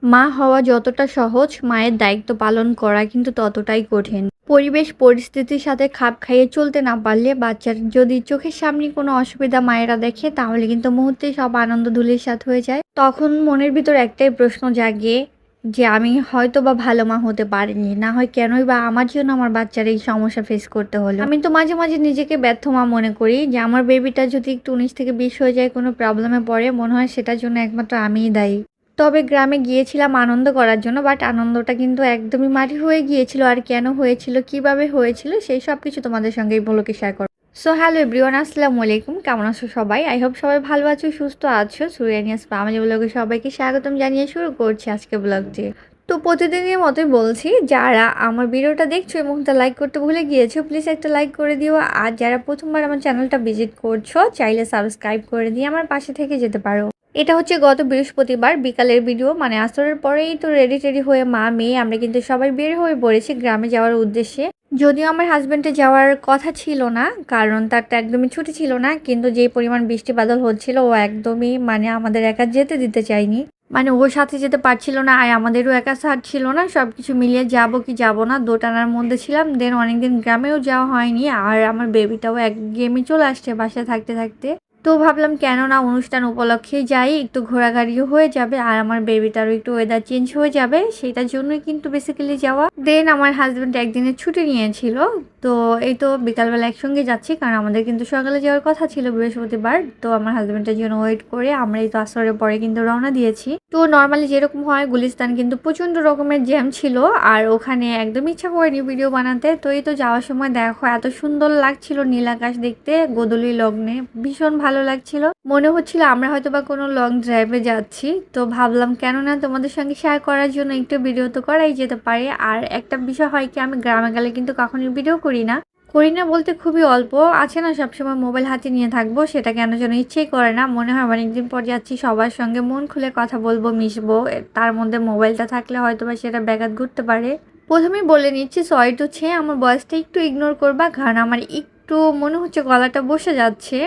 মা হওয়া যতটা সহজ, মায়ের দায়িত্ব পালন করা কিন্তু ততটাই কঠিন। পরিবেশ পরিস্থিতির সাথে খাপ খাইয়ে চলতে না পারলে বাচ্চার যদি চোখের সামনে কোনো অসুবিধা মায়েরা দেখে তাহলে কিন্তু মুহূর্তেই সব আনন্দ ধূলিসাৎ হয়ে যায়। তখন মনের ভিতর একটাই প্রশ্ন জাগে যে আমি হয়তোবা ভালো মা হতে পারিনি। না হয় কেনই বা আমার জন্য আমার বাচ্চার এই সমস্যা ফেস করতে হলো। আমি তো মাঝে, মাঝে নিজেকে ব্যর্থ মা মনে করি যে আমার বেবিটা যদি একটু ১৯ থেকে ২০ হয়ে যায়, কোনো প্রবলেমে পড়ে, মনে হয় সেটার জন্য একমাত্র আমিই দায়ী। তবে গ্রামে গিয়েছিলাম আনন্দ করার জন্য। বাট আনন্দটা কিন্তু একদমই মাটি হয়ে গিয়েছিল। আর কেন হয়েছিল, কিভাবে হয়েছিল সেই সবকিছু তোমাদের সঙ্গে এই ব্লগে শেয়ার করব। সো হ্যালো এভরিওয়ান, আসসালামু আলাইকুম। কেমন আছো সবাই? আই হোপ সবাই ভালো আছো, সুস্থ আছো। সুরিয়ানিয়াস ফ্যামিলি ব্লগে সবাইকে স্বাগতম জানিয়ে শুরু করছি আজকে ব্লগটি। তো প্রতিদিনের মতোই বলছি, যারা আমার ভিডিওটা দেখছো এই মুহূর্তে লাইক করতে ভুলে গিয়েছো, প্লিজ একটা লাইক করে দিও। আর যারা প্রথমবার আমার চ্যানেলটা ভিজিট করছো, চাইলে সাবস্ক্রাইব করে দিয়ে আমার পাশে থেকে যেতে পারো। এটা হচ্ছে গত বৃহস্পতিবার বিকালের ভিডিও, মানে আসরের পরেই তো রেডি টেডি হয়ে মা মেয়ে আমরা কিন্তু সবাই বের হয়ে পড়েছি গ্রামে যাওয়ার উদ্দেশ্যে। যদিও আমার হাজব্যান্ডের যাওয়ার কথা ছিল না, কারণ তার তো একদমই ছুটি ছিল না, কিন্তু যে পরিমাণ বৃষ্টি বাদল হচ্ছিল ও একদমই মানে আমাদের একা যেতে দিতে চায়নি। মানে ওর সাথে যেতে পারছিল না, আর আমাদেরও একা সাথ ছিল না। সবকিছু মিলিয়ে যাব কি যাব না দোটানার মধ্যে ছিলাম। দেন অনেকদিন গ্রামেও যাওয়া হয়নি, আর আমার বেবিটাও একঘেয়েমি চলে আসছে বাসায় থাকতে থাকতে। তো ভাবলাম কেন না অনুষ্ঠান উপলক্ষেই যাই, একটু ঘোরাঘুরিও হয়ে যাবে আর আমার বেবিটারও একটু ওয়েদার চেঞ্জ হয়ে যাবে, সেটার জন্যই কিন্তু বেসিক্যালি যাওয়া। দেন আমার হাজব্যান্ড একদিনের ছুটি নিয়েছিল, তো এই তো বিকালবেলা একসঙ্গে যাচ্ছি, কারণ আমাদের কিন্তু সকালে যাওয়ার কথা ছিল বৃহস্পতিবার। তো আমার হাজব্যান্ডের জন্য ওয়েট করে আমরা এই তো আসরের পরে কিন্তু রওনা দিয়েছি। তো নর্মালি যেরকম হয় গুলিস্তান কিন্তু প্রচণ্ড রকমের জ্যাম ছিল, আর ওখানে একদম ইচ্ছা করেনি ভিডিও বানাতে। তো এই তো যাওয়ার সময় দেখো এত সুন্দর লাগছিল নীল আকাশ দেখতে, গোধূলি লগ্নে ভীষণ ভালো লাগছিল। মনে হচ্ছিল আমরা হয়তো বা কোনো লং ড্রাইভে যাচ্ছি। তো ভাবলাম কেননা তোমাদের সঙ্গে শেয়ার করার জন্য একটু ভিডিও তো করাই যেতে পারে। আর একটা বিষয় হয় কি, আমি গ্রামে গেলে কিন্তু কখনোই ভিডিও করি না। করি না বলতে খুবই অল্প, আছে না সবসময় মোবাইল হাতে নিয়ে থাকবো, সেটা কেন যেন ইচ্ছেই করে না। মনে হয় অনেকদিন পর যাচ্ছি, সবার সঙ্গে মন খুলে কথা বলবো, মিশবো, তার মধ্যে মোবাইলটা থাকলে হয়তো বা সেটা ব্যাঘাত ঘটতে পারে। প্রথমেই বলে নিচ্ছি সরি টু ছে, আমার ভয়েসটা একটু ইগনোর করবা, কারণ আমার একটু মনে হচ্ছে গলাটা বসে যাচ্ছে।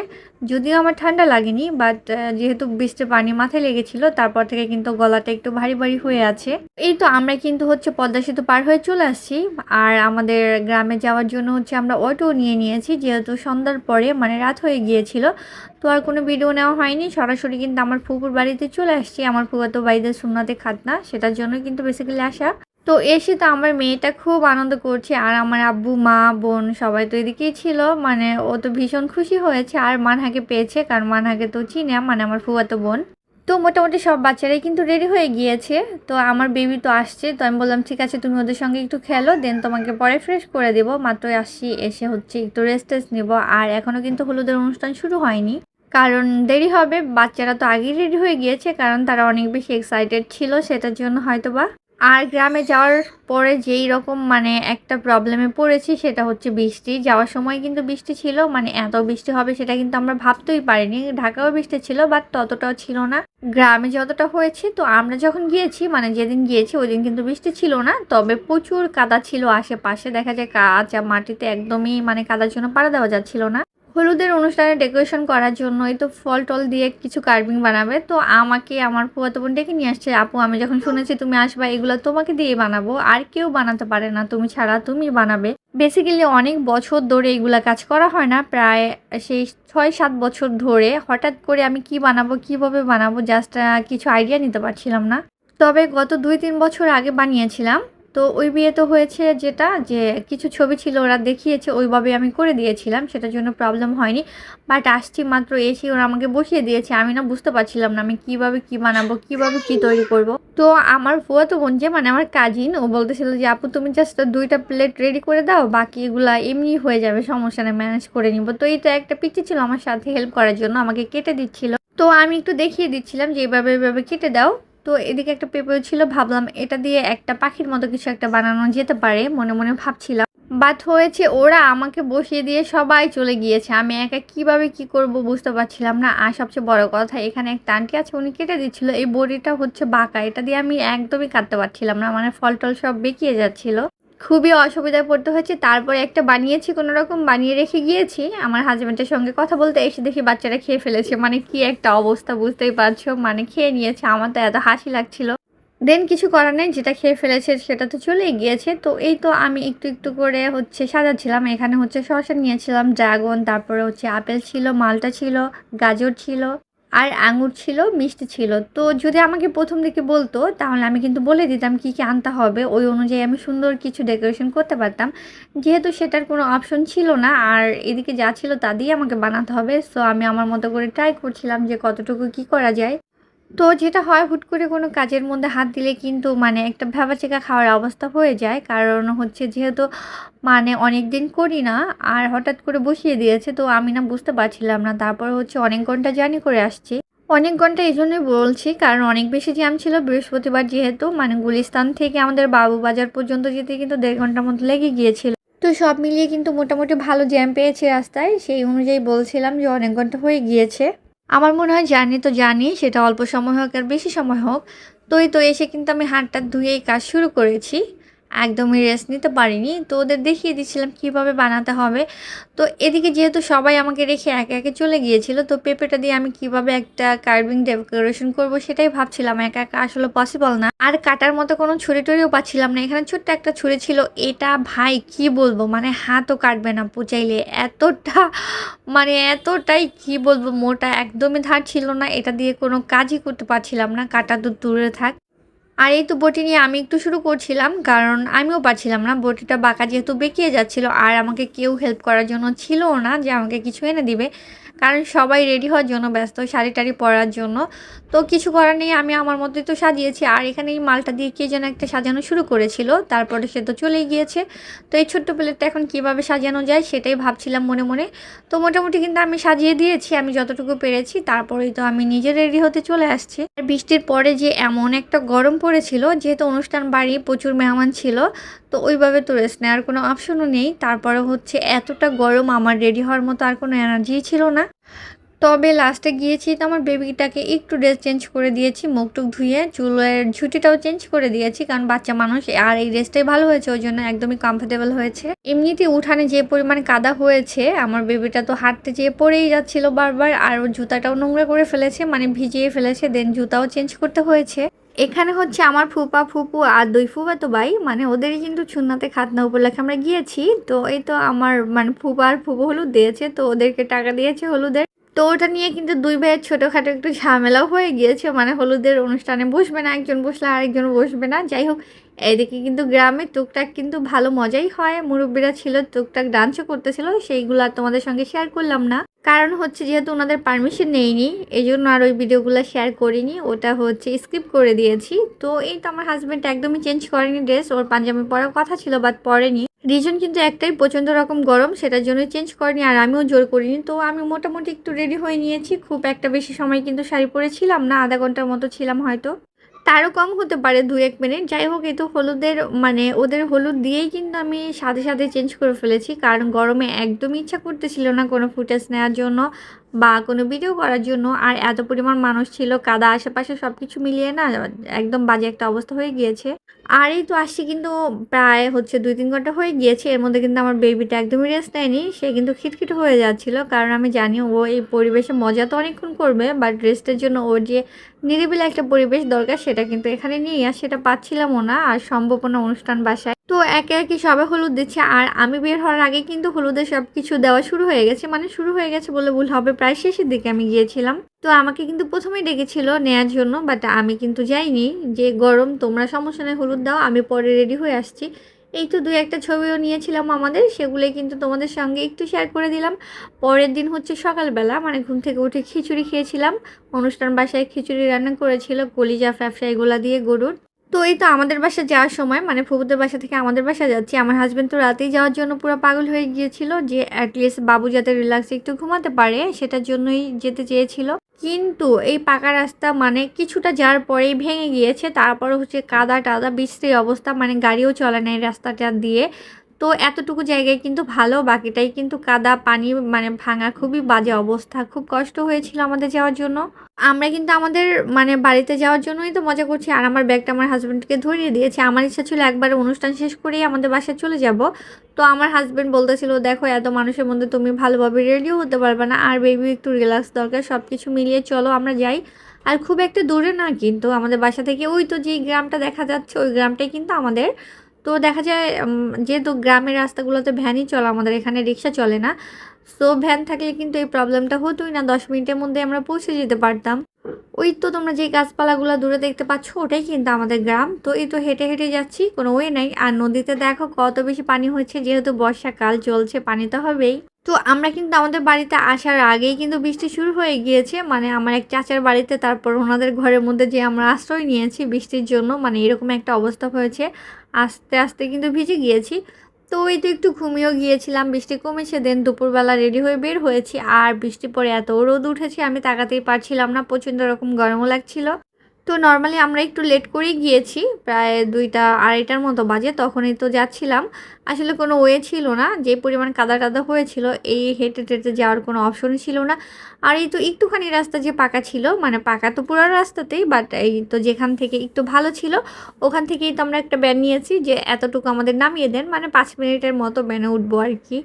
যদিও আমার ঠান্ডা লাগেনি, বাট যেহেতু বৃষ্টির পানি মাথায় লেগেছিল তারপর থেকে কিন্তু গলাটা একটু ভারী ভারী হয়ে আছে। এই তো আমরা কিন্তু হচ্ছে পদ্মা সেতু পার হয়ে চলে আসছি, আর আমাদের গ্রামে যাওয়ার জন্য হচ্ছে আমরা অটো নিয়ে নিয়েছি, যেহেতু সন্ধ্যার পরে মানে রাত হয়ে গিয়েছিল। তো আর কোনো ভিডিও নেওয়া হয়নি, সরাসরি কিন্তু আমার ফুপুর বাড়িতে চলে আসছি। আমার ফুফাতো ভাইদের সুন্নাতে খাতনা, সেটার জন্য কিন্তু বেসিক্যালি আসা। তো এসে তো আমার মেয়েটা খুব আনন্দ করছে, আর আমার আব্বু মা বোন সবাই তো এদিকেই ছিল। মানে ও তো ভীষণ খুশি হয়েছে, আর মানহাকে পেয়েছে, কারণ মানহাকে তো চিনে, মানে আমার ফুফাতো বোন। তো মোটামুটি সব বাচ্চারাই কিন্তু রেডি হয়ে গিয়েছে। তো আমার বেবি তো আসছে, তো আমি বললাম ঠিক আছে তুমি ওদের সঙ্গে একটু খেলো, দেন তোমাকে পরে ফ্রেশ করে দেবো। মাত্রই আসছি, এসে হচ্ছে একটু রেস্ট টেস্ট নেবো। আর এখনও কিন্তু হলুদের অনুষ্ঠান শুরু হয়নি, কারণ দেরি হবে। বাচ্চারা তো আগেই রেডি হয়ে গিয়েছে, কারণ তারা অনেক বেশি এক্সাইটেড ছিল সেটার জন্য হয়তোবা। আর গ্রামে যাওয়ার পরে যেই রকম মানে একটা প্রবলেমে পড়েছি সেটা হচ্ছে বৃষ্টি। যাওয়ার সময় কিন্তু বৃষ্টি ছিল, মানে এত বৃষ্টি হবে সেটা কিন্তু আমরা ভাবতেই পারিনি। ঢাকাও বৃষ্টি ছিল, বাট ততটাও ছিল না গ্রামে যতটা হয়েছে। তো আমরা যখন গিয়েছি, মানে যেদিন গিয়েছি ওই দিন কিন্তু বৃষ্টি ছিল না, তবে প্রচুর কাদা ছিল আশেপাশে। দেখা যায় কাঁচা মাটিতে একদমই মানে কাদার জন্য পাড়া দেওয়া যাচ্ছিল না। হলুদের অনুষ্ঠানে ডেকোরেশন করার জন্যই তো ফল টল দিয়ে কিছু কার্ভিং বানাবে। তো আমাকে আমার ফুফাতো বোন ডেকে নিয়ে আসছে, আপু আমি যখন শুনেছি তুমি আসবা, এগুলো তোমাকে দিয়ে বানাবো, আর কেউ বানাতে পারে না, তুমি ছাড়া তুমি বানাবে। বেসিক্যালি অনেক বছর ধরে এগুলা কাজ করা হয় না, প্রায় সেই ৬-৭ বছর ধরে। হঠাৎ করে আমি কি বানাবো, কিভাবে বানাবো, জাস্ট কিছু আইডিয়া নিতে পারছিলাম না। তবে গত ২-৩ বছর আগে বানিয়েছিলাম। তো ওই বিয়েতে হয়েছে যেটা, যে কিছু ছবি ছিল ওরা দেখিয়েছে, ওইভাবে আমি করে দিয়েছিলাম, সেটার জন্য প্রবলেম হয়নি। বাট আসছি মাত্র, এসে ওরা আমাকে বসিয়ে দিয়েছে, আমি না বুঝতে পারছিলাম না আমি কিভাবে কি বানাবো, কিভাবে কি তৈরি করব। তো আমার ফুফাতো বোন, যে মানে আমার কাজিন, ও বলতেছিল যে আপু তুমি জাস্ট 2টা প্লেট রেডি করে দাও, বাকি এগুলা এমনি হয়ে যাবে, সমস্যা নেই, ম্যানেজ করে নিব। তো এই তো একটা পিচ্চি ছিল আমার সাথে হেল্প করার জন্য, আমাকে কেটে দিচ্ছিল। তো আমি একটু দেখিয়ে দিচ্ছিলাম যে এভাবে কেটে দাও। তো এদিকে একটা পেপার ছিল, ভাবলাম এটা দিয়ে একটা পাখির মতো কিছু একটা বানানো যেতে পারে, মনে মনে ভাবছিলাম। বাট হয়েছে ওরা আমাকে বসিয়ে দিয়ে সবাই চলে গিয়েছে, আমি একা কিভাবে কি করব বুঝতে পারছিলাম না। আর সবচেয়ে বড় কথা, এখানে একটা আন্টি আছে, উনি কেটে দিচ্ছিল। এই বড়িটা হচ্ছে বাঁকা, এটা দিয়ে আমি একদমই কাটতে পারছিলাম না, মানে ফল টল সব বেঁকিয়ে যাচ্ছিল। খুবই অসুবিধায় পড়তে হয়েছে। তারপরে একটা বানিয়েছি, কোনো রকম বানিয়ে রেখে গিয়েছি। আমার হাজব্যান্ডের সঙ্গে কথা বলতে এসে দেখি বাচ্চারা খেয়ে ফেলেছে, মানে কি একটা অবস্থা বুঝতেই পারছো, মানে খেয়ে নিয়েছে। আমার তো এত হাসি লাগছিল। দেন কিছু করার নেই, যেটা খেয়ে ফেলেছে সেটা তো চলেই গিয়েছে। তো এই তো আমি একটু, একটু করে হচ্ছে সাজাচ্ছিলাম। এখানে হচ্ছে শসা নিয়েছিলাম, ড্রাগন, তারপরে হচ্ছে আপেল ছিল, মাল্টা ছিল, গাজর ছিল, আর আঙুর ছিল, মিষ্টি ছিল। তো যদি আমাকে ১ম দিকে বলতো তাহলে আমি কিন্তু বলে দিতাম কী, কী আনতে হবে। ওই অনুযায়ী আমি সুন্দর কিছু ডেকোরেশন করতে পারতাম। যেহেতু সেটার কোনো অপশন ছিল না আর এদিকে যা ছিল তা দিয়েই আমাকে বানাতে হবে। সো আমি আমার মতো করে ট্রাই করছিলাম যে কতটুকু কী করা যায়। তো যেটা হয়, হুট করে কোনো কাজের মধ্যে হাত দিলে কিন্তু মানে একটা ভ্যাবাচ্যাকা খাওয়ার অবস্থা হয়ে যায়। কারণ হচ্ছে যেহেতু মানে অনেকদিন করি না আর হঠাৎ করে বসিয়ে দিয়েছে, তো আমি না বুঝতে পারছিলাম না। তারপর হচ্ছে অনেক ঘন্টা জার্নি করে আসছি। অনেক ঘন্টা এজন্যই বলছি কারণ অনেক বেশি জ্যাম ছিল বৃহস্পতিবার, যেহেতু মানে গুলিস্তান থেকে আমাদের বাবুবাজার পর্যন্ত যেতে কিন্তু ১.৫ ঘন্টার মতো লেগে গিয়েছিল। তো সব মিলিয়ে কিন্তু মোটামুটি ভালো জ্যাম পেয়েছি রাস্তায়। সেই অনুযায়ী বলছিলাম যে অনেক ঘন্টা হয়ে গিয়েছে। আমার মনে হয় জার্নি তো জার্নি, সেটা অল্প সময় হোক আর বেশি সময় হোক। তো এই তো এসে কিন্তু আমি হাত-টাত ধুয়েই কাজ শুরু করেছি। একদমই রেস্ট নিতে পারিনি। তো ওদের দেখিয়ে দিচ্ছিলাম কীভাবে বানাতে হবে। তো এদিকে যেহেতু সবাই আমাকে রেখে একে, একে চলে গিয়েছিল, তো পেঁপেটা দিয়ে আমি কিভাবে একটা কার্ভিং ডেকোরেশন করব সেটাই ভাবছিলাম। একা, একা আসলে পসিবল না। আর কাটার মতো কোনো ছুরি-টুরিও পাচ্ছিলাম না। এখানে ছোট্ট একটা ছুরি ছিল। এটা ভাই কি বলবো, মানে হাতও কাটবে না চাইলে। এতটা মানে এতটাই কি বলবো মোটা, একদমই ধার ছিল না। এটা দিয়ে কোনো কাজই করতে পারছিলাম না। কাটা তো দূরে থাক। আর এই তো বটি নিয়ে আমি একটু শুরু করছিলাম, কারণ আমিও পারছিলাম না। বটিটা বাঁকা যেহেতু বেঁকিয়ে যাচ্ছিল আর আমাকে কেউ হেল্প করার জন্য ছিলও না যে আমাকে কিছু এনে দিবে। কারণ সবাই রেডি হওয়ার জন্য ব্যস্ত, শাড়ি-টাড়ি পরার জন্য। তো কিছু করার নেই, আমি আমার মতোই তো সাজিয়েছি। আর এখানে এই মালটা দিয়ে কে যেন একটা সাজানো শুরু করেছিল। তারপরে সে তো চলেই গিয়েছে। তো এই ছোট্ট প্লেটটা এখন কিভাবে সাজানো যায় সেটাই ভাবছিলাম মনে, মনে। তো মোটামুটি কিন্তু আমি সাজিয়ে দিয়েছি আমি যতটুকু পেরেছি। তারপরেই তো আমি নিজে রেডি হতে চলে আসছি। আর বৃষ্টির পরে যে এমন একটা গরম পড়েছিল, যেহেতু অনুষ্ঠান বাড়ি প্রচুর মেহমান ছিল, তো ওইভাবে তো রেস্ট নেওয়ার কোনো অপশনও নেই। তারপরে হচ্ছে এতটা গরম, আমার রেডি হওয়ার মতো আর কোনো এনার্জিই ছিল না। তবে লাস্টে গিয়েছি তো আমার বেবিটাকে একটু ড্রেস চেঞ্জ করে দিয়েছি, মুখ-টুক ধুয়ে, চুলের ঝুঁটিটাও চেঞ্জ করে দিয়েছি কারণ বাচ্চা মানুষ। আর এই ড্রেসটাই ভালো হয়েছে, ওই জন্য একদমই কমফোর্টেবল হয়েছে। এমনিতেই উঠানে যে পরিমাণে কাদা হয়েছে, আমার বেবিটা তো হাঁটতে যেয়ে পড়েই যাচ্ছিল বারবার। আর ওর জুতাটাও নোংরা করে ফেলেছে, মানে ভিজিয়ে ফেলেছে। দেন জুতাও চেঞ্জ করতে হয়েছে। এখানে হচ্ছে আমার ফুপা, ফুপু আর ২ ফুফাতো ভাই, মানে ওদেরই কিন্তু সুন্নাতে খাতনা উপলক্ষে আমরা গিয়েছি। তো এই তো আমার মানে ফুপা আর ফুপু হলুদ দিয়েছে, তো ওদেরকে টাকা দিয়েছে হলুদের। তো ওটা নিয়ে কিন্তু ২ ভাইয়ের ছোটখাটো একটু ঝামেলাও হয়ে গিয়েছে। মানে হলুদের অনুষ্ঠানে বসবে না, একজন বসলে আরেকজন বসবে না। যাই হোক, এদিকে কিন্তু গ্রামে টুকটাক কিন্তু ভালো মজাই হয়। মুরব্বিরা ছিল, টুকটাক ডান্সও করতেছিল। সেইগুলো আর তোমাদের সঙ্গে শেয়ার করলাম না। কারণ হচ্ছে যেহেতু ওনাদের পারমিশন নেইনি, এজন্য আর ওই ভিডিওগুলো শেয়ার করিনি। ওটা হচ্ছে স্কিপ করে দিয়েছি। তো এই তো আমার হাসব্যান্ড একদমই চেঞ্জ করেনি ড্রেস। ওর পাঞ্জাবি পরার কথা ছিল বাট পরেনি। রিজন কিন্তু একটাই, প্রচণ্ড রকম গরম, সেটার জন্যই চেঞ্জ করেনি। আর আমিও জোর করিনি। তো আমি মোটামুটি একটু রেডি হয়ে নিয়েছি। খুব একটা বেশি সময় কিন্তু শাড়ি পরেছিলাম না, আধা ঘন্টার মতো ছিলাম হয়তো। তারও কম হতে পারে ২-১ মিনিট। যাই হোক, এই তো হলুদের মানে ওদের হলুদ দিয়েই কিন্তু আমি সাথে, সাথে চেঞ্জ করে ফেলেছি। কারণ গরমে একদমই ইচ্ছা করতেছিল না কোনো ফুটেজ নেওয়ার জন্য বা কোনো ভিডিও করার জন্য। আর এত পরিমাণ মানুষ ছিল, কাদা আশেপাশে সবকিছু মিলিয়ে না একদম বাজে একটা অবস্থা হয়ে গিয়েছে। আর এই তো আসছি কিন্তু প্রায় হচ্ছে ২-৩ ঘন্টা হয়ে গিয়েছে। এর মধ্যে কিন্তু আমার বেবিটা একদমই রেস্ট নেয়নি। সে কিন্তু খিটখিটে হয়ে যাচ্ছিল। কারণ আমি জানি ও এই পরিবেশে মজা তো অনেকক্ষণ করবে, বাট রেস্টের জন্য ওর যে নিরিবিলি একটা পরিবেশ দরকার সেটা কিন্তু এখানে নেই, আর সেটা পাচ্ছিলামও না। আর সম্ভবও না অনুষ্ঠান বাসায়। তো একে, একে সবে হলুদ দিচ্ছে। আর আমি বের হওয়ার আগে কিন্তু হলুদের সবকিছু দেওয়া শুরু হয়ে গেছে। মানে শুরু হয়ে গেছে বলে ভুল হবে, প্রায় শেষের দিকে আমি গিয়েছিলাম। তো আমাকে কিন্তু ১ম এই ডেকেছিল নেয়ার জন্য, বাট আমি কিন্তু যাইনি। যে গরম, তোমরা সমস্যা নেই হলুদ দাও, আমি পরে রেডি হয়ে আসছি। এই তো ২-১টা ছবিও নিয়েছিলাম আমাদের, সেগুলোই কিন্তু তোমাদের সঙ্গে একটু শেয়ার করে দিলাম। পরের দিন হচ্ছে সকালবেলা, মানে ঘুম থেকে উঠে খিচুড়ি খেয়েছিলাম। অনুষ্ঠান বাসায় খিচুড়ি রান্না করেছিল, কলিজা, ফ্যাপসা এগুলা দিয়ে গরুর। তো এই তো আমাদের বাসা যাওয়ার সময়, মানে ফুফুদের বাসা থেকে আমাদের বাসা যাচ্ছি, আমার হাজব্যান্ড তো রাতেই যাওয়ার জন্য পুরো পাগল হয়ে গিয়েছিল যে অ্যাটলিস্ট বাবু যাতে রিল্যাক্সে একটু ঘুমাতে পারে, সেটার জন্যই যেতে চেয়েছিল। কিন্তু এই পাকা রাস্তা মানে কিছুটা যাওয়ার পরেই ভেঙে গিয়েছে। তারপরে হচ্ছে কাদা টাদা বিশ্রী অবস্থা, মানে গাড়িও চলে না এই রাস্তাটা দিয়ে। তো এতটুকু জায়গায় কিন্তু ভালো, বাকিটাই কিন্তু কাদা পানি, মানে ভাঙা, খুবই বাজে অবস্থা। খুব কষ্ট হয়েছিল আমাদের যাওয়ার জন্য। আমরা কিন্তু আমাদের মানে বাড়িতে যাওয়ার জন্যই তো মজা করছি। আর আমার ব্যাগটা আমার হাজব্যান্ডকে ধরিয়ে দিয়েছি। আমার ইচ্ছা ছিল একবারে অনুষ্ঠান শেষ করেই আমাদের বাসায় চলে যাব। তো আমার হাজব্যান্ড বলতেছিল, দেখো এত মানুষের মধ্যে তুমি ভালোভাবে রেডিও হতে পারবে না, আর বেবি একটু রিল্যাক্স দরকার, সব কিছু মিলিয়ে চলো আমরা যাই। আর খুব একটা দূরে না কিন্তু আমাদের বাসা থেকে ওই তো যেই গ্রামটা দেখা যাচ্ছে ওই গ্রামটাই কিন্তু আমাদের। তো দেখা যায় যেহেতু গ্রামের রাস্তাগুলোতে ভ্যানই চলে, আমাদের এখানে রিক্সা চলে না। সো ভ্যান থাকলে কিন্তু এই প্রবলেমটা হতোই না, 10 মিনিটের মধ্যে আমরা পৌঁছে যেতে পারতাম। ওই তো তোমরা যে গাছপালাগুলো দূরে দেখতে পাচ্ছ ওটাই কিন্তু আমাদের গ্রাম। তো এই তো হেঁটে হেঁটে যাচ্ছি, কোনো ওয়ে নাই। আর নদীতে দেখো কত বেশি পানি হচ্ছে, যেহেতু বর্ষাকাল চলছে পানি তো হবেই। তো আমরা কিন্তু আমাদের বাড়িতে আসার আগেই কিন্তু বৃষ্টি শুরু হয়ে গিয়েছে, মানে আমার এক চাচার বাড়িতে, তারপর ওনাদের ঘরের মধ্যে যে আমরা আশ্রয় নিয়েছি বৃষ্টির জন্য, মানে এরকম একটা অবস্থা হয়েছে। আস্তে আস্তে কিন্তু ভিজে গিয়েছি। তো ওই তো একটু ঘুমিয়েও গিয়েছিলাম, বৃষ্টি কমেছে, দেন দুপুরবেলা রেডি হয়ে বের হয়েছি। আর বৃষ্টি পরে এত রোদ উঠেছে আমি তাকাতেই পারছিলাম না, প্রচণ্ড রকম গরমও লাগছিল। তো নর্মালি আমরা একটু লেট করেই গিয়েছি, প্রায় 2টা 2:30টার মতো বাজে, তখনই তো যাচ্ছিলাম। আসলে কোনো ওয়ে ছিল না, যে পরিমাণ কাদা টাদা হয়েছিল এই হেঁটে টেটে যাওয়ার কোনো অপশনই ছিল না। আর এই তো একটুখানি রাস্তা যে পাকা ছিল, মানে পাকা তো পুরো রাস্তাতেই, বাট এই তো যেখান থেকে একটু ভালো ছিল ওখান থেকেই তো আমরা একটা ব্যান নিয়েছি যে এতটুকু আমাদের নামিয়ে দেন, মানে 5 মিনিটের মতো ব্যানে উঠবো আর কি।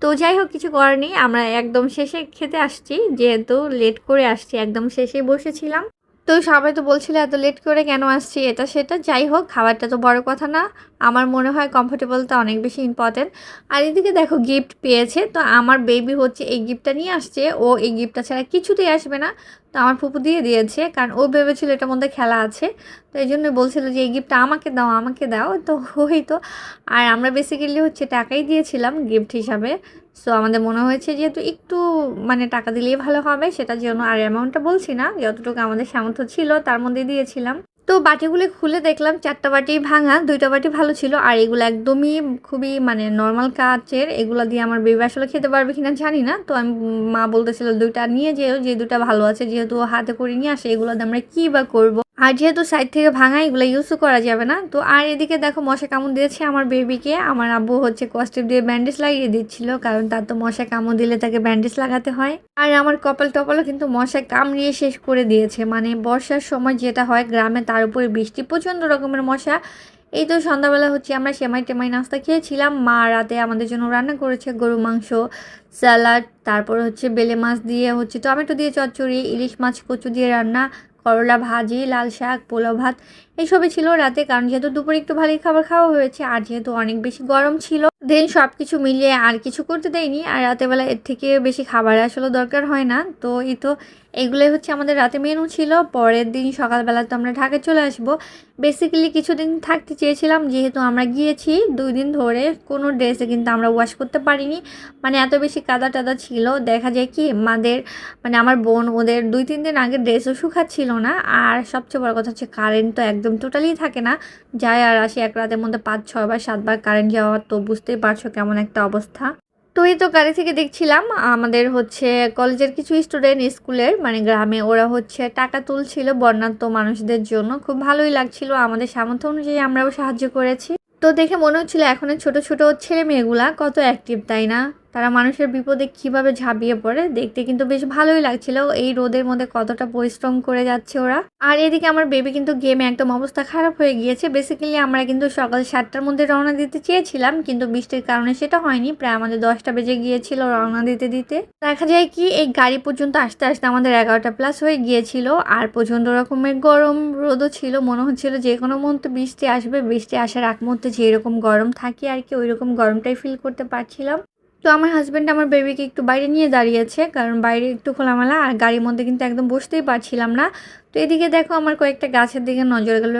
তো যাই হোক, কিছু করার নেই, আমরা একদম শেষে খেতে আসছি, যেহেতু লেট করে আসছি একদম শেষেই বসেছিলাম। তো সবাই তো বলছিল এত লেট করে কেন আসছি, এটা সেটা, যাই হোক খাবারটা তো বড় কথা না। আমার মনে হয় কমফোর্টেবলটা অনেক বেশি ইম্পর্টেন্ট। আর এদিকে দেখো গিফট পেয়েছে, তো আমার বেবি হচ্ছে এই গিফটটা নিয়ে আসছে, ও এই গিফটটা ছাড়া কিছুতেই আসবে না। তো আমার ফুপু দিয়ে দিয়েছে, কারণ ও ভেবেছিল এটার মধ্যে খেলা আছে। তো এই জন্যই বলছিল যে এই গিফটটা আমাকে দাও আমাকে দাও, তো ওই তো। আর আমরা বেসিক্যালি হচ্ছে টাকাই দিয়েছিলাম গিফট হিসাবে। সো আমাদের মনে হয়েছে যেহেতু একটু মানে টাকা দিলেই ভালো হবে, সেটার জন্য আর অ্যামাউন্টটা বলছি না, যতটুকু আমাদের সামর্থ্য ছিল তার মধ্যে দিয়েছিলাম। তো বাটিগুলো খুলে দেখলাম 4টা বাটি ভাঙা, 2টা বাটি ভালো ছিল, আর এগুলো একদমই খুবই মানে নর্মাল কাচের। এগুলো দিয়ে আমার বেবি আসলে খেতে পারবে কিনা জানি না। তো আমি মা বলতেছিল 2টা নিয়ে যেও, যে 2টা ভালো আছে, যেহেতু ও হাতে করে নিয়ে আসে, এগুলো দিয়ে আমরা কী বা করবো, আর যেহেতু সাইড থেকে ভাঙা এগুলো ইউজও করা যাবে না। তো আর এদিকে দেখো মশা কামড় দিয়েছে আমার বেবিকে, আমার আব্বু হচ্ছে কস্টিপ দিয়ে ব্যান্ডেজ লাগিয়ে দিচ্ছিল, কারণ তার তো মশা কামড় দিলে তাকে ব্যান্ডেজ লাগাতে হয়। আর আমার কপাল টপালও কিন্তু মশায় কামড়িয়ে শেষ করে দিয়েছে, মানে বর্ষার সময় যেটা হয় গ্রামে, তার উপরে বৃষ্টি, প্রচণ্ড রকমের মশা। এই তো সন্ধ্যাবেলা হচ্ছে আমরা সেমাই টেমাই নাস্তা খেয়েছিলাম, মা রাতে আমাদের জন্য রান্না করেছে গরু মাংস, স্যালাড, তারপর হচ্ছে বেলে মাছ দিয়ে হচ্ছে টমেটো দিয়ে চচ্চড়ি, ইলিশ মাছ কচু দিয়ে রান্না, করলা ভাজি, লাল শাক, পোলাও ভাত, এইসবই ছিল রাতে, কারণ যেহেতু দুপুরে একটু ভালোই খাবার খাওয়া হয়েছে আর যেহেতু অনেক বেশি গরম ছিল, দেন সব কিছু মিলিয়ে আর কিছু করতে দেয়নি। আর রাতেবেলা এর থেকে বেশি খাবার আসলে দরকার হয় না। তো এই তো এগুলোই হচ্ছে আমাদের রাতে মেনু ছিল। পরের দিন সকালবেলা তো আমরা ঢাকায় চলে আসবো। বেসিক্যালি কিছুদিন থাকতে চেয়েছিলাম, যেহেতু আমরা গিয়েছি 2 দিন ধরে, কোনো ড্রেসে কিন্তু আমরা ওয়াশ করতে পারিনি, মানে এত বেশি কাদা টাদা ছিল। দেখা যায় কি আমাদের মানে আমার বোন ওদের 2-3 দিন আগে ড্রেসও শুকাচ্ছিল না। আর সবচেয়ে বড় কথা হচ্ছে কারেন্ট তো একদম টোটালি থাকে না, যায় আর আসে, এক রাতের মধ্যে 5-6 বার 7 বার কারেন্ট যাওয়া, তো বুঝতেই পারছো কেমন একটা অবস্থা। তো এই তো গাড়ি থেকে দেখছিলাম আমাদের হচ্ছে কলেজের কিছু স্টুডেন্ট, স্কুলের মানে গ্রামে, ওরা হচ্ছে টাকা তুলছিল বন্যার্ত মানুষদের জন্য, খুব ভালোই লাগছিল। আমাদের সামর্থ্য অনুযায়ী আমরাও সাহায্য করেছি। তো দেখে মনে হচ্ছিল এখনের ছোট ছোট ছেলে মেয়েগুলা কত অ্যাক্টিভ, তাই না? তারা মানুষের বিপদে কিভাবে ঝাঁপিয়ে পড়ে, দেখতে কিন্তু বেশ ভালোই লাগছিল। এই রোদের মধ্যে কতটা পরিশ্রম করে যাচ্ছে ওরা। আর এদিকে আমার বেবি কিন্তু গেমে একদম অবস্থা খারাপ হয়ে গিয়েছে। বেসিক্যালি আমরা কিন্তু সকাল 7টার মধ্যে রওনা দিতে চেয়েছিলাম, কিন্তু বৃষ্টির কারণে সেটা হয়নি, প্রায় আমাদের 10টা বেজে গিয়েছিল রওনা দিতে দিতে। দেখা যায় কি এই গাড়ি পর্যন্ত আসতে আসতে আমাদের 11টা প্লাস হয়ে গিয়েছিল। আর প্রচণ্ড রকমের গরম রোদও ছিল, মনে হচ্ছিল যে কোনো মুহূর্তে বৃষ্টি আসবে। বৃষ্টি আসার আগ মুহূর্তে যেরকম গরম থাকে আর কি, ওই রকম গরমটাই ফিল করতে পারছিলাম। তো আমার হাজব্যান্ড আমার বেবিকে একটু বাইরে নিয়ে দাঁড়িয়েছে, কারণ বাইরে একটু খোলামেলা, আর গাড়ির মধ্যে কিন্তু একদম বসতেই পারছিলাম না। তো এদিকে দেখো আমার কয়েকটা গাছের দিকে নজর গেল।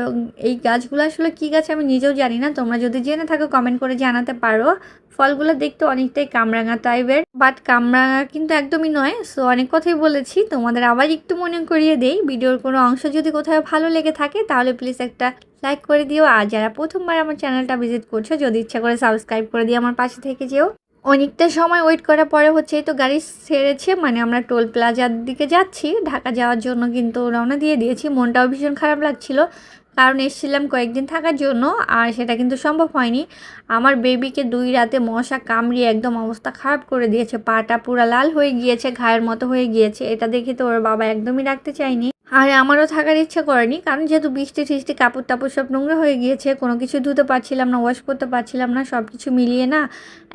এই গাছগুলো আসলে কী গাছ আমি নিজেও জানি না, তোমরা যদি জেনে থাকো কমেন্ট করে জানাতে পারো। ফলগুলো দেখতে অনেকটাই কামরাঙা টাইপের, বাট কামরাঙা কিন্তু একদমই নয়। সো অনেক কথাই বলেছি, তোমাদের আবার একটু মনে করিয়ে দেই, ভিডিওর কোনো অংশ যদি কোথাও ভালো লেগে থাকে তাহলে প্লিজ একটা লাইক করে দিও। আর যারা প্রথমবার আমার চ্যানেলটা ভিজিট করছো, যদি ইচ্ছা করে সাবস্ক্রাইব করে দিয়ে আমার পাশে থেকে যেও। অনেকটা সময় ওয়েট করার পরে হচ্ছে এই তো গাড়ি ছেড়েছে, মানে আমরা টোল প্লাজার দিকে যাচ্ছি ঢাকা যাওয়ার জন্য, কিন্তু রওনা দিয়ে দিয়েছি। মনটাও ভীষণ খারাপ লাগছিল, কারণ এসেছিলাম কয়েকদিন থাকার জন্য, আর সেটা কিন্তু সম্ভব হয়নি। আমার বেবিকে 2 রাতে মশা কামড়িয়ে একদম অবস্থা খারাপ করে দিয়েছে, পাটা পুরা লাল হয়ে গিয়েছে, ঘায়ের মতো হয়ে গিয়েছে। এটা দেখে তো ওর বাবা একদমই রাখতে চায়নি, আর আমারও থাকার ইচ্ছা করেনি, কারণ যেহেতু বৃষ্টি টিষ্টি কাপড় টাপড় সব নোংরা হয়ে গিয়েছে, কোনো কিছু ধুতে পারছিলাম না, ওয়াশ করতে পারছিলাম না, সব কিছু মিলিয়ে না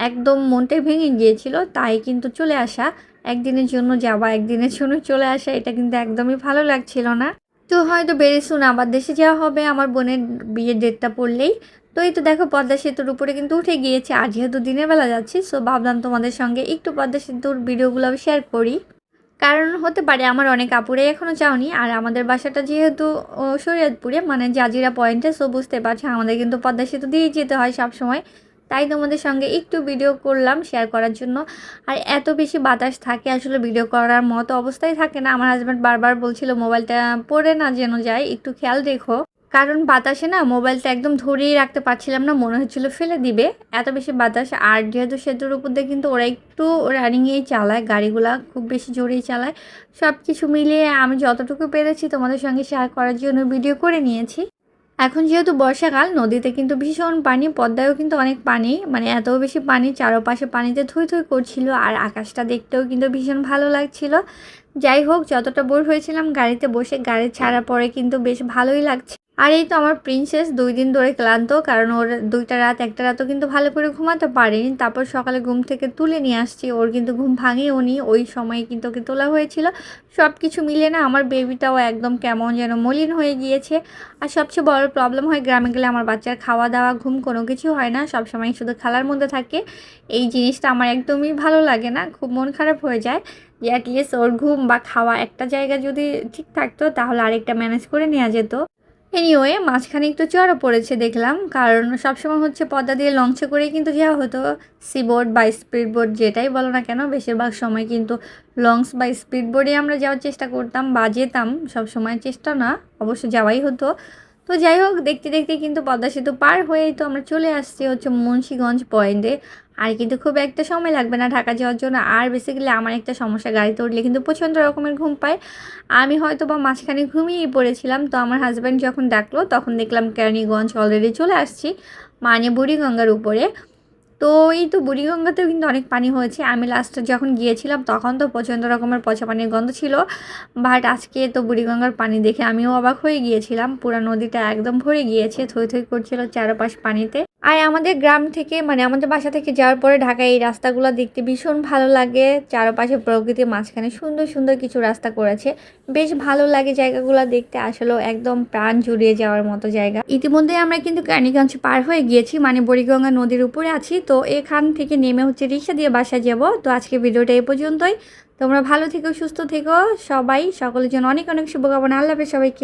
একদম মনটাই ভেঙে গিয়েছিল। তাই কিন্তু চলে আসা। একদিনের জন্য যাওয়া, একদিনের জন্য চলে আসা, এটা কিন্তু একদমই ভালো লাগছিল না। তো হয়তো ভেরি সুন আবার দেশে যাওয়া হবে আমার বোনের বিয়ের ডেটটা পড়লেই। তো এই তো দেখো পদ্মা সেতুর উপরে কিন্তু উঠে গিয়েছে, আর যেহেতু দিনের বেলা যাচ্ছি সো ভাবলাম তোমাদের সঙ্গে একটু পদ্মা সেতুর ভিডিওগুলো শেয়ার করি। কারণ হতে পারে আমার অনেক আপুরাই এখনও যাওনি, আর আমাদের বাসাটা যেহেতু শরীয়তপুরে মানে জাজিরা পয়েন্টে, সো বুঝতে পারছো আমাদের কিন্তু পদ্মা সেতু দিয়েই যেতে হয় সবসময়। তাই তোমাদের সঙ্গে একটু ভিডিও করলাম শেয়ার করার জন্য। আর এত বেশি বাতাস থাকে আসলে ভিডিও করার মতো অবস্থায় থাকে না। আমার হাজব্যান্ড বারবার বলছিল মোবাইলটা পড়ে না যেন যায়, একটু খেয়াল রেখো। কারণ বাতাসে না মোবাইলটা একদম ধরেই রাখতে পারছিলাম না, মনে হচ্ছিল ফেলে দিবে, এত বেশি বাতাস। আর যেহেতু সেতুর উপর দিয়ে কিন্তু ওরা একটু রানিংয়েই চালায়, গাড়িগুলা খুব বেশি জোরেই চালায়। সব কিছু মিলিয়ে আমি যতটুকু পেরেছি তোমাদের সঙ্গে শেয়ার করার জন্য ভিডিও করে নিয়েছি। এখন যেহেতু বর্ষাকাল নদীতে কিন্তু ভীষণ পানি, পদ্মায়ও কিন্তু অনেক পানি, মানে এত বেশি পানি, চারপাশে পানিতে থই থই করছিল। আর আকাশটা দেখতেও কিন্তু ভীষণ ভালো লাগছিল। যাই হোক, যতটা বোর হয়েছিলাম গাড়িতে বসে, গাড়ি ছাড়া পরে কিন্তু বেশ ভালোই লাগছে। আর এই তো আমার প্রিন্সেস 2 দিন ধরে ক্লান্ত, কারণ ওর 2টা রাত একটা রাতও কিন্তু ভালো করে ঘুমাতে পারেনি। তারপর সকালে ঘুম থেকে তুলে নিয়ে আসছি, ওর কিন্তু ঘুম ভাঙেও নি, ওই সময় কিন্তু ওকে তোলা হয়েছিল। সব কিছু মিলে না আমার বেবিটাও একদম কেমন যেন মলিন হয়ে গিয়েছে। আর সবচেয়ে বড় প্রবলেম হয় গ্রামে গেলে আমার বাচ্চার খাওয়া দাওয়া ঘুম কোনো কিছু হয় না, সবসময় শুধু খেলার মধ্যে থাকে। এই জিনিসটা আমার একদমই ভালো লাগে না, খুব মন খারাপ হয়ে যায় যে অ্যাটলিস্ট ওর ঘুম বা খাওয়া একটা জায়গা যদি ঠিক থাকতো তাহলে আরেকটা ম্যানেজ করে নেওয়া যেত। এনিওয়ে মাঝখানে একটু চড়া পড়েছে দেখলাম, কারণ সবসময় হচ্ছে পদ্মা দিয়ে লঞ্চে করেই কিন্তু যাওয়া হতো, সি বোট বা স্পিড বোট যেটাই বলো না কেন, বেশিরভাগ সময় কিন্তু লঞ্চ বা স্পিড বোটে আমরা যাওয়ার চেষ্টা করতাম বা যেতাম, সবসময় চেষ্টা না, অবশ্য যাওয়াই হতো। তো যাই হোক, দেখতে দেখতে কিন্তু পদ্মা সেতু পার হয়েই তো আমরা চলে আসছি হচ্ছে মুন্সিগঞ্জ পয়েন্টে। আর কিন্তু খুব একটা সময় লাগবে না ঢাকা যাওয়ার জন্য। আর বেসিক্যালি আমার একটা সমস্যা, গাড়িতে উঠলে কিন্তু প্রচণ্ড রকমের ঘুম পায়। আমি হয়তো বা মাঝখানে ঘুমিয়েই পড়েছিলাম, তো আমার হাজব্যান্ড যখন ডাকলো তখন দেখলাম কেরানীগঞ্জ অলরেডি চলে আসছি, মানে বুড়িগঙ্গার উপরে। তো এই তো বুড়িগঙ্গাতেও কিন্তু অনেক পানি হয়েছে। আমি লাস্টে যখন গিয়েছিলাম তখন তো প্রচণ্ড রকমের পচা পানির গন্ধ ছিল, বাট আজকে তো বুড়িগঙ্গার পানি দেখে আমিও অবাক হয়ে গিয়েছিলাম, পুরো নদীটা একদম ভরে গিয়েছে, থই থই করছিল চারপাশ পানিতে। আর আমাদের গ্রাম থেকে মানে আমাদের বাসা থেকে যাওয়ার পরে ঢাকায় এই রাস্তাগুলো দেখতে ভীষণ ভালো লাগে, চারপাশে প্রকৃতির মাঝখানে সুন্দর সুন্দর কিছু রাস্তা করেছে, বেশ ভালো লাগে জায়গাগুলো দেখতে, আসলে একদম প্রাণ জুড়িয়ে যাওয়ার মতো জায়গা। ইতিমধ্যে আমরা কিন্তু কেরানীগঞ্জ পার হয়ে গিয়েছি, মানে বুড়িগঙ্গা নদীর উপরে আছি। তো এখান থেকে নেমে হচ্ছে রিক্সা দিয়ে বাসায় যাব। তো আজকে ভিডিওটা এই পর্যন্তই। তোমরা ভালো থেকো, সুস্থ থেকো সবাই, সকলের জন্য অনেক অনেক শুভকামনা। আল্লাহ হাফেজ সবাইকে।